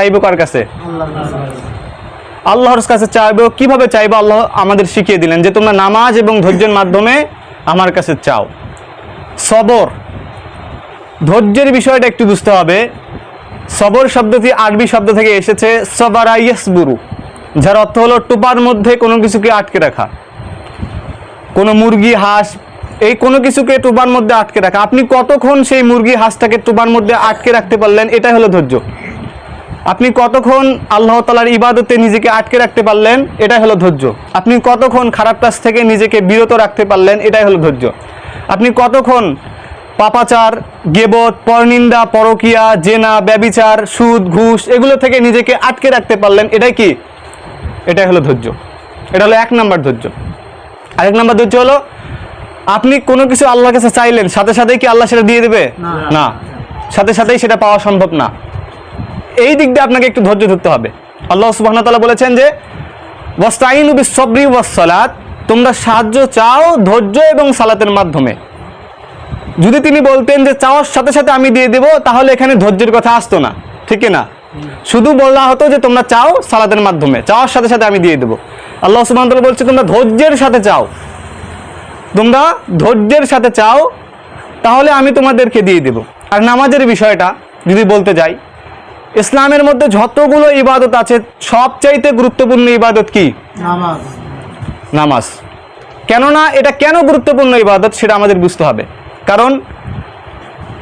চাইবো কার কাছে? আল্লাহর কাছে চাইবো। কিভাবে চাইবো? আল্লাহ আমাদের শিখিয়ে দিলেন যে তোমরা নামাজ এবং ধৈর্যের মাধ্যমে আমার কাছে চাও। সবর, ধৈর্যের বিষয়টা একটু বুঝতে হবে। সবর শব্দটি আরবি শব্দ থেকে এসেছে সবারা ইয়াসবুরু, যার অর্থ হলো টোপার মধ্যে কোনো কিছুকে আটকে রাখা। কোনো মুরগি, হাঁস, এই কোনো কিছুকে টোপার মধ্যে আটকে রাখা। আপনি কতক্ষণ সেই মুরগি, হাঁসটাকে টোপার মধ্যে আটকে রাখতে পারলেন, এটাই হলো ধৈর্য। আপনি কতক্ষণ আল্লাহ তাআলার ইবাদতে নিজেকে আটকে রাখতে পারলেন, এটাই হলো ধৈর্য। আপনি কতক্ষণ খারাপ কাজ থেকে নিজেকে বিরত রাখতে পারলেন, এটাই হলো ধৈর্য। আপনি কতক্ষণ পাপাচার, গীবত, পরনিন্দা, পরকিয়া, জেনা, ব্যভিচার, সুদ, ঘুষ এগুলো থেকে নিজেকে আটকে রাখতে পারলেন, এটাই কি? এটাই হলো ধৈর্য। এটা হলো 1 নম্বর ধৈর্য। আরেক নম্বর ধৈর্য হলো আপনি কোনো কিছু আল্লাহর কাছে চাইলেন, সাথে সাথেই কি আল্লাহ সেটা দিয়ে দেবে? না, সাথে সাথেই সেটা পাওয়া সম্ভব না। এই দিক দিয়ে আপনাকে একটু ধৈর্য ধরতে হবে। আল্লাহ সুবহানাহু ওয়া তাআলা বলেছেন যে ওয়াস্তাইনু বিস-সাবরি ওয়াস-সালাত, তোমরা সাহায্য চাও ধৈর্য এবং সালাতের মাধ্যমে। যদি তিনি বলতেন যে চাওয়ার সাথে সাথে আমি দিয়ে দেব, তাহলে এখানে ধৈর্যের কথা আসতো না, ঠিক না? শুধু বলা হতো যে তোমরা চাও সালাতের মাধ্যমে, চাওয়ার সাথে সাথে আমি দিয়ে দেব। আল্লাহ সুবহানাহু ওয়া তাআলা বলছে তোমরা ধৈর্যের সাথে চাও, তোমরা ধৈর্যের সাথে চাও, তাহলে আমি তোমাদেরকে দিয়ে দেব। আর নামাজের বিষয়টা যদি বলতে যাই, ইসলামের মধ্যে যতগুলো ইবাদত আছে সবচাইতে গুরুত্বপূর্ণ ইবাদত কি? নামাজ। নামাজ। কেননা এটা কেন গুরুত্বপূর্ণ ইবাদত সেটা আমাদের বুঝতে হবে। কারণ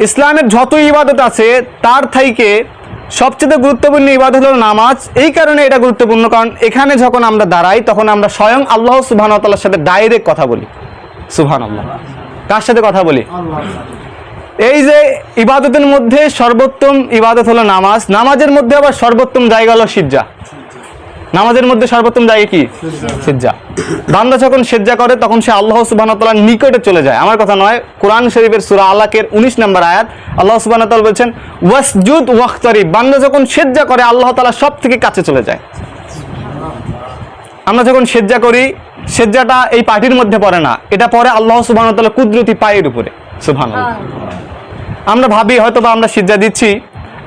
ইসলামের যত ইবাদত আছে তার থেকে সবচেয়ে গুরুত্বপূর্ণ ইবাদত হলো নামাজ। এই কারণে এটা গুরুত্বপূর্ণ, কারণ এখানে যখন আমরা দাঁড়াই তখন আমরা স্বয়ং আল্লাহ সুবহানাহু ওয়া তাআলার সাথে ডাইরেক্ট কথা বলি। সুবহানাল্লাহ। কার সাথে কথা বলি? এই যে ইবাদতের মধ্যে সর্বোত্তম ইবাদত হলো নামাজ। নামাজের মধ্যে আবার সর্বোত্তম জায়গা হলো সিজদা। নামাজের মধ্যে সর্বোত্তম জায়গা কি? সিজদা। বান্দা যখন সিজদা করে তখন সে আল্লাহ সুবহানাহু ওয়া তাআলার নিকটে চলে যায়। আমার কথা নয়, কোরআন শরীফের সূরা আলাকের 19 নম্বর আয়াত আল্লাহ সুবহানাহু ওয়া তাআলা বলেছেন ওয়াসজুদ ওয়াখতারিব, বান্দা যখন সিজদা করে আল্লাহ তাআলা সব থেকে কাছে চলে যায়। আমরা যখন সিজদা করি, সিজদাটা এই পাটির মধ্যে পড়ে না, এটা পড়ে আল্লাহ সুবহানাহু ওয়া তাআলার কুদরতি পায়ের উপরে। সুবহানাল্লাহ। আমরা ভাবি হয়তো বা আমরা সিজদা দিচ্ছি,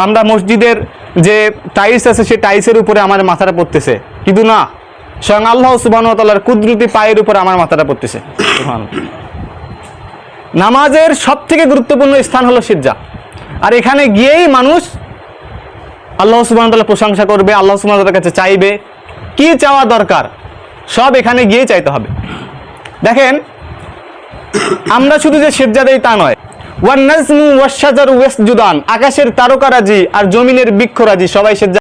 আমরা মসজিদের যে টাইলস আছে সেই টাইলসের উপরে আমার মাথাটা পড়তেছে, কিন্তু না, স্বয়ং আল্লাহ সুবহানাহু ওয়া তাআলার কুদরতি পায়ের উপরে আমার মাথাটা পড়তেছে। সুবহানাল্লাহ। নামাজের সবথেকে গুরুত্বপূর্ণ স্থান হলো সিজদা। আর এখানে গিয়েই মানুষ আল্লাহ সুবহানাহু ওয়া তাআলার প্রশংসা করবে, আল্লাহ সুবহানাহু ওয়া তাআলার কাছে চাইবে। কি চাওয়া দরকার সব এখানে গিয়েই চাইতে হবে। দেখেন, আমরা শুধু যে সিজদা দেই তা নয়, ওয়ান নাজমু ওয়াশ-শাজারু ইয়াসজুদান, আকাশের তারকারাজি আর জমিনের বৃক্ষরাজি সবাই সিজদা